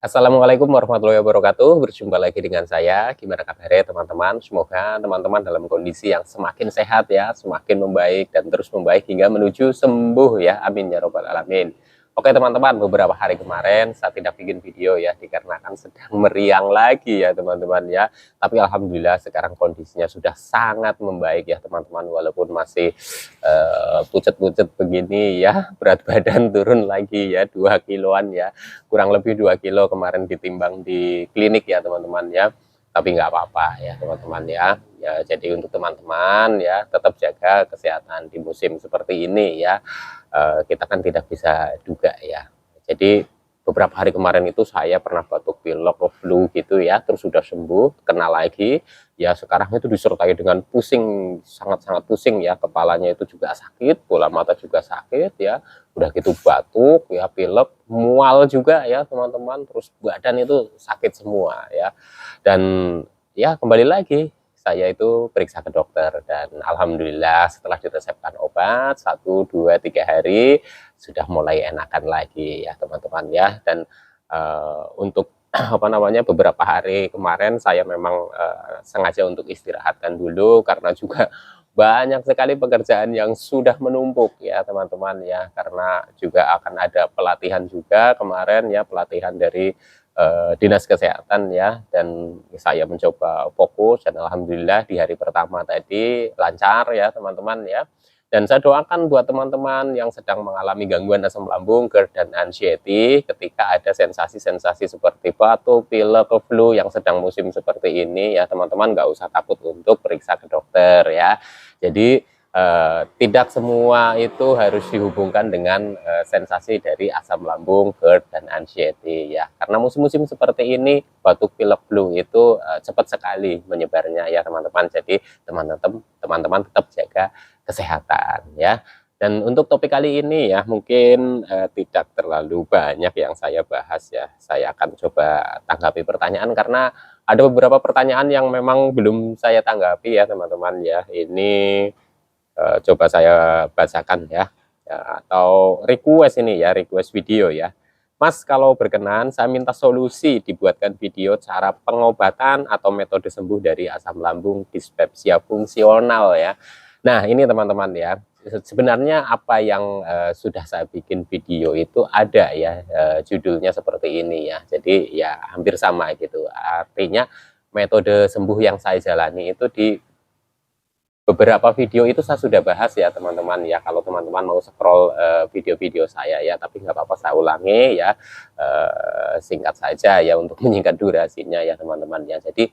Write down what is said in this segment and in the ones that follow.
Assalamualaikum warahmatullahi wabarakatuh. Berjumpa lagi dengan saya. Gimana kabarnya teman-teman? Semoga teman-teman dalam kondisi yang semakin sehat ya, semakin membaik dan terus membaik hingga menuju sembuh ya. Amin ya robbal alamin. Oke teman-teman, beberapa hari kemarin saya tidak bikin video ya dikarenakan sedang meriang lagi ya teman-teman ya. Tapi alhamdulillah sekarang kondisinya sudah sangat membaik ya teman-teman, walaupun masih pucet-pucet begini ya, berat badan turun lagi ya 2 kiloan ya, kurang lebih 2 kilo kemarin ditimbang di klinik ya teman-teman ya. Tapi nggak apa-apa ya teman-teman ya. Ya, jadi untuk teman-teman ya tetap jaga kesehatan di musim seperti ini ya. Kita kan tidak bisa duga ya. Jadi beberapa hari kemarin itu saya pernah batuk pilek, flu gitu ya, terus sudah sembuh, kena lagi. Ya sekarang itu disertai dengan pusing, sangat-sangat pusing ya, kepalanya itu juga sakit, bola mata juga sakit ya. Udah gitu batuk ya, pilek, mual juga ya teman-teman, terus badan itu sakit semua ya. Dan ya kembali lagi saya itu periksa ke dokter dan alhamdulillah setelah diresepkan obat 1, 2, 3 hari sudah mulai enakan lagi ya teman-teman ya. Dan untuk apa namanya, beberapa hari kemarin saya memang sengaja untuk istirahatkan dulu karena juga banyak sekali pekerjaan yang sudah menumpuk ya teman-teman ya, karena juga akan ada pelatihan juga kemarin ya, pelatihan dari Dinas Kesehatan ya, dan saya mencoba fokus dan alhamdulillah di hari pertama tadi lancar ya teman-teman ya. Dan saya doakan buat teman-teman yang sedang mengalami gangguan asam lambung, GERD, dan anxiety ketika ada sensasi-sensasi seperti batuk, pilek, flu yang sedang musim seperti ini ya teman-teman, nggak usah takut untuk periksa ke dokter ya. Jadi tidak semua itu harus dihubungkan dengan sensasi dari asam lambung, GERD, dan anxiety ya. Karena musim-musim seperti ini batuk, pilek, flu itu cepat sekali menyebarnya ya teman-teman. Jadi teman-teman tetap jaga kesehatan ya. Dan untuk topik kali ini ya mungkin tidak terlalu banyak yang saya bahas ya. Saya akan coba tanggapi pertanyaan karena ada beberapa pertanyaan yang memang belum saya tanggapi ya teman-teman ya. Ini coba saya bacakan ya, atau request ini ya, request video ya. Mas, kalau berkenan saya minta solusi dibuatkan video cara pengobatan atau metode sembuh dari asam lambung dispepsia fungsional ya. Nah ini teman-teman ya, sebenarnya apa yang sudah saya bikin video itu ada ya, judulnya seperti ini ya. Jadi ya hampir sama gitu, artinya metode sembuh yang saya jalani itu di beberapa video itu saya sudah bahas ya teman-teman ya. Kalau teman-teman mau scroll video-video saya ya, tapi nggak apa-apa saya ulangi ya, singkat saja ya untuk menyingkat durasinya ya teman-teman ya. Jadi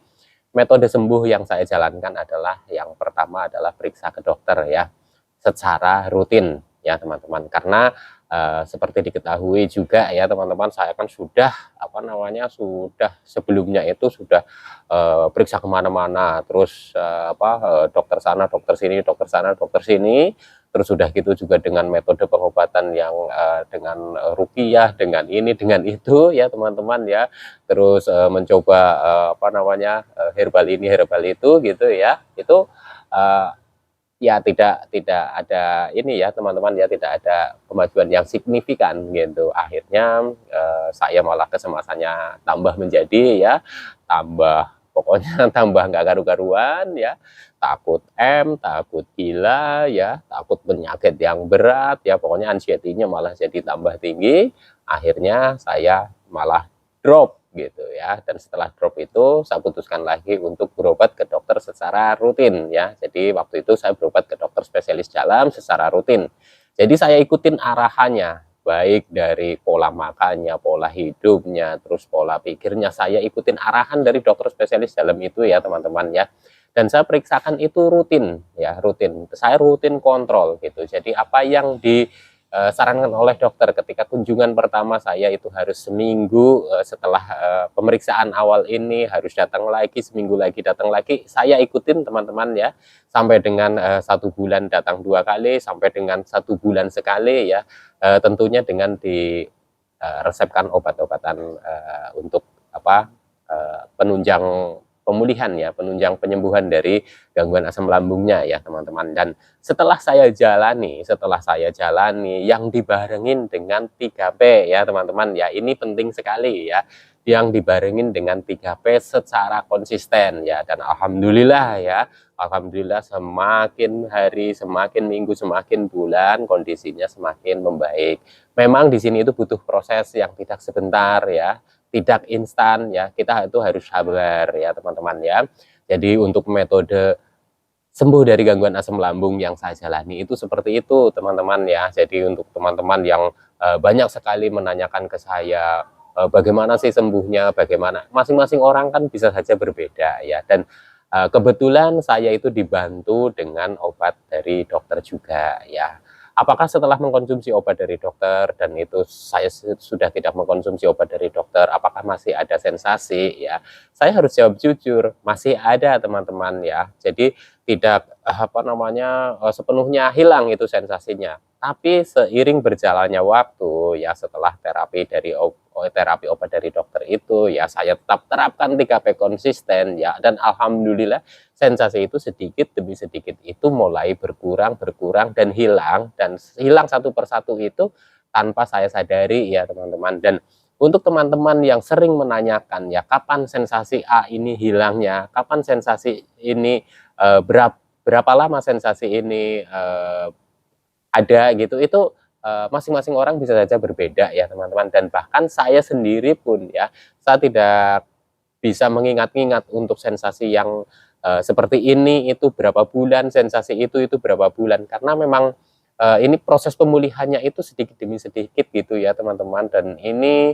metode sembuh yang saya jalankan adalah yang pertama adalah periksa ke dokter ya secara rutin ya teman-teman, karena seperti diketahui juga ya teman-teman, saya kan sudah apa namanya, sudah sebelumnya itu sudah periksa kemana-mana, terus dokter sana, dokter sini, dokter sana, dokter sini, terus sudah gitu juga dengan metode pengobatan yang dengan ruqyah, dengan ini, dengan itu ya teman-teman ya, terus mencoba apa namanya, herbal ini, herbal itu gitu ya, itu uh, ya tidak ada ini ya teman-teman ya, tidak ada kemajuan yang signifikan gitu. Akhirnya saya malah kecemasannya tambah menjadi ya, tambah pokoknya tambah nggak karu-karuan ya, takut takut gila ya, takut penyakit yang berat ya, pokoknya anxiety-nya malah jadi tambah tinggi. Akhirnya saya malah drop gitu ya, dan setelah drop itu saya putuskan lagi untuk berobat ke dokter secara rutin ya. Jadi waktu itu saya berobat ke dokter spesialis dalam secara rutin, jadi saya ikutin arahannya, baik dari pola makannya, pola hidupnya, terus pola pikirnya, saya ikutin arahan dari dokter spesialis dalam itu ya teman-teman ya. Dan saya periksakan itu rutin ya, rutin, saya rutin kontrol gitu. Jadi apa yang disarankan oleh dokter ketika kunjungan pertama saya itu harus seminggu setelah pemeriksaan awal ini harus datang lagi, seminggu lagi datang lagi, saya ikutin teman-teman ya, sampai dengan 1 bulan datang 2 kali, sampai dengan 1 bulan sekali ya, tentunya dengan diresepkan obat-obatan untuk apa, penunjang pemulihan ya, penunjang penyembuhan dari gangguan asam lambungnya ya teman-teman. Dan setelah saya jalani yang dibarengin dengan 3P ya teman-teman ya, ini penting sekali ya, yang dibarengin dengan 3P secara konsisten ya. Dan alhamdulillah ya, alhamdulillah semakin hari, semakin minggu, semakin bulan kondisinya semakin membaik. Memang di sini itu butuh proses yang tidak sebentar ya, tidak instan ya. Kita itu harus sabar ya teman-teman ya. Jadi untuk metode sembuh dari gangguan asam lambung yang saya jalani itu seperti itu teman-teman ya. Jadi untuk teman-teman yang banyak sekali menanyakan ke saya bagaimana sih sembuhnya, bagaimana, masing-masing orang kan bisa saja berbeda ya. Dan kebetulan saya itu dibantu dengan obat dari dokter juga ya. Apakah setelah mengkonsumsi obat dari dokter dan itu saya sudah tidak mengkonsumsi obat dari dokter, apakah masih ada sensasi ya? Saya harus jawab jujur, masih ada teman-teman ya. Jadi tidak sepenuhnya hilang itu sensasinya. Tapi seiring berjalannya waktu ya, setelah terapi obat dari dokter itu ya, saya tetap terapkan 3P konsisten ya, dan alhamdulillah sensasi itu sedikit demi sedikit itu mulai berkurang dan hilang satu persatu itu tanpa saya sadari ya teman-teman. Dan untuk teman-teman yang sering menanyakan ya, kapan sensasi A ini hilangnya, kapan sensasi ini berapa lama sensasi ini ada gitu, itu masing-masing orang bisa saja berbeda ya teman-teman. Dan bahkan saya sendiri pun ya, saya tidak bisa mengingat-ingat untuk sensasi yang seperti ini itu berapa bulan, sensasi itu berapa bulan, karena memang ini proses pemulihannya itu sedikit demi sedikit gitu ya teman-teman. Dan ini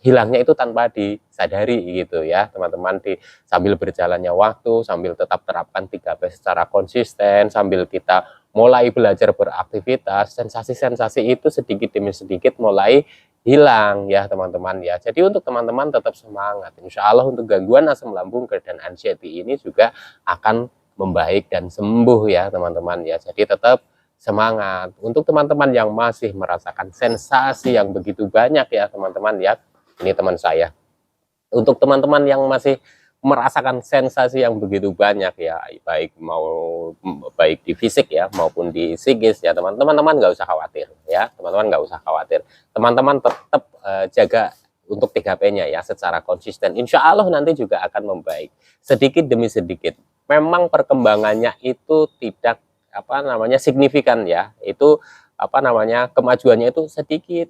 hilangnya itu tanpa disadari gitu ya teman-teman. Sambil berjalannya waktu, sambil tetap terapkan 3P secara konsisten, sambil kita mulai belajar beraktivitas, sensasi-sensasi itu sedikit demi sedikit mulai hilang ya teman-teman ya. Jadi untuk teman-teman tetap semangat, insya Allah untuk gangguan asam lambung dan anxiety ini juga akan membaik dan sembuh ya teman-teman ya. Jadi tetap semangat. Untuk teman-teman yang masih merasakan sensasi yang begitu banyak ya teman-teman ya, ini teman saya. Untuk teman-teman yang masih merasakan sensasi yang begitu banyak ya, baik di fisik ya maupun di psikis ya, teman-teman nggak usah khawatir ya, teman-teman nggak usah khawatir. Teman-teman tetap jaga untuk 3P-nya ya secara konsisten. Insya Allah nanti juga akan membaik sedikit demi sedikit. Memang perkembangannya itu tidak signifikan ya, itu kemajuannya itu sedikit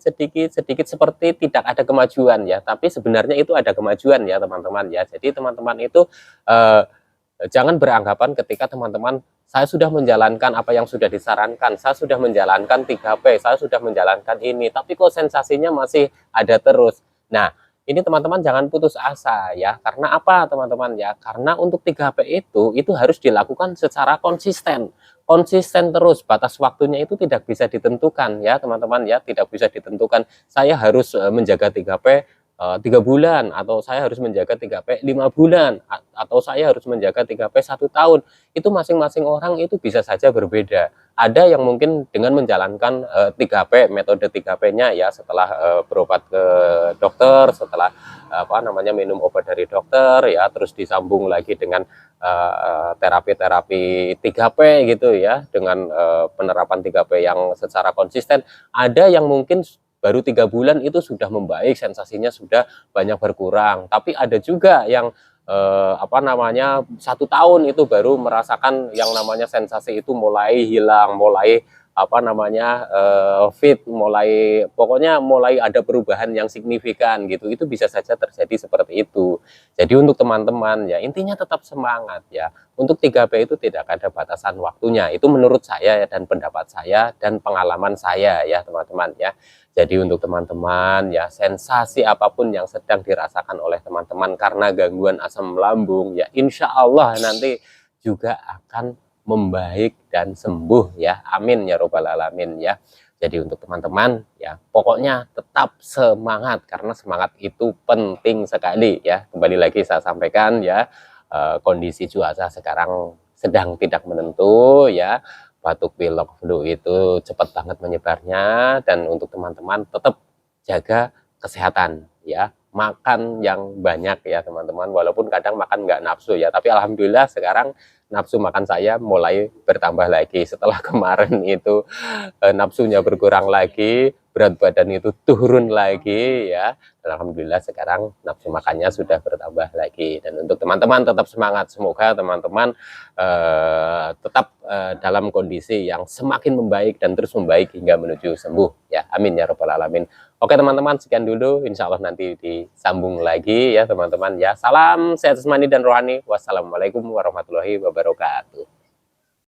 seperti tidak ada kemajuan ya, tapi sebenarnya itu ada kemajuan ya teman-teman ya. Jadi teman-teman itu jangan beranggapan ketika teman-teman, saya sudah menjalankan apa yang sudah disarankan, saya sudah menjalankan 3P, saya sudah menjalankan ini, tapi kok sensasinya masih ada terus. Nah, ini teman-teman jangan putus asa ya. Karena apa teman-teman ya? Karena untuk 3P itu harus dilakukan secara konsisten terus. Batas waktunya itu tidak bisa ditentukan ya teman-teman ya, tidak bisa ditentukan saya harus menjaga 3P 3 bulan, atau saya harus menjaga 3P 5 bulan, atau saya harus menjaga 3P 1 tahun. Itu masing-masing orang itu bisa saja berbeda. Ada yang mungkin dengan menjalankan 3P, metode 3P-nya ya, setelah berobat ke dokter, setelah minum obat dari dokter ya, terus disambung lagi dengan terapi-terapi 3P gitu ya, dengan penerapan 3P yang secara konsisten. Ada yang mungkin baru 3 bulan itu sudah membaik, sensasinya sudah banyak berkurang. Tapi ada juga yang 1 tahun itu baru merasakan yang namanya sensasi itu mulai hilang, mulai pokoknya mulai ada perubahan yang signifikan gitu. Itu bisa saja terjadi seperti itu. Jadi untuk teman-teman ya, intinya tetap semangat ya. Untuk 3P itu tidak ada batasan waktunya. Itu menurut saya dan pendapat saya dan pengalaman saya ya teman-teman ya. Jadi untuk teman-teman ya, sensasi apapun yang sedang dirasakan oleh teman-teman karena gangguan asam lambung ya, insya Allah nanti juga akan membaik dan sembuh ya. Amin ya robbal alamin ya. Jadi untuk teman-teman ya, pokoknya tetap semangat, karena semangat itu penting sekali ya. Kembali lagi saya sampaikan ya, kondisi cuaca sekarang sedang tidak menentu ya. Batuk pilek flu itu cepat banget menyebarnya. Dan untuk teman-teman tetap jaga kesehatan ya, makan yang banyak ya teman-teman, walaupun kadang makan nggak nafsu ya, tapi alhamdulillah sekarang nafsu makan saya mulai bertambah lagi setelah kemarin itu nafsunya berkurang lagi, berat badan itu turun lagi ya. Dan alhamdulillah sekarang nafsu makannya sudah bertambah lagi. Dan untuk teman-teman tetap semangat, semoga teman-teman tetap dalam kondisi yang semakin membaik dan terus membaik hingga menuju sembuh ya. Amin ya rabbal alamin. Oke teman-teman, sekian dulu, insya Allah nanti disambung lagi ya teman-teman ya. Salam sehat jasmani dan rohani. Wassalamualaikum warahmatullahi wabarakatuh.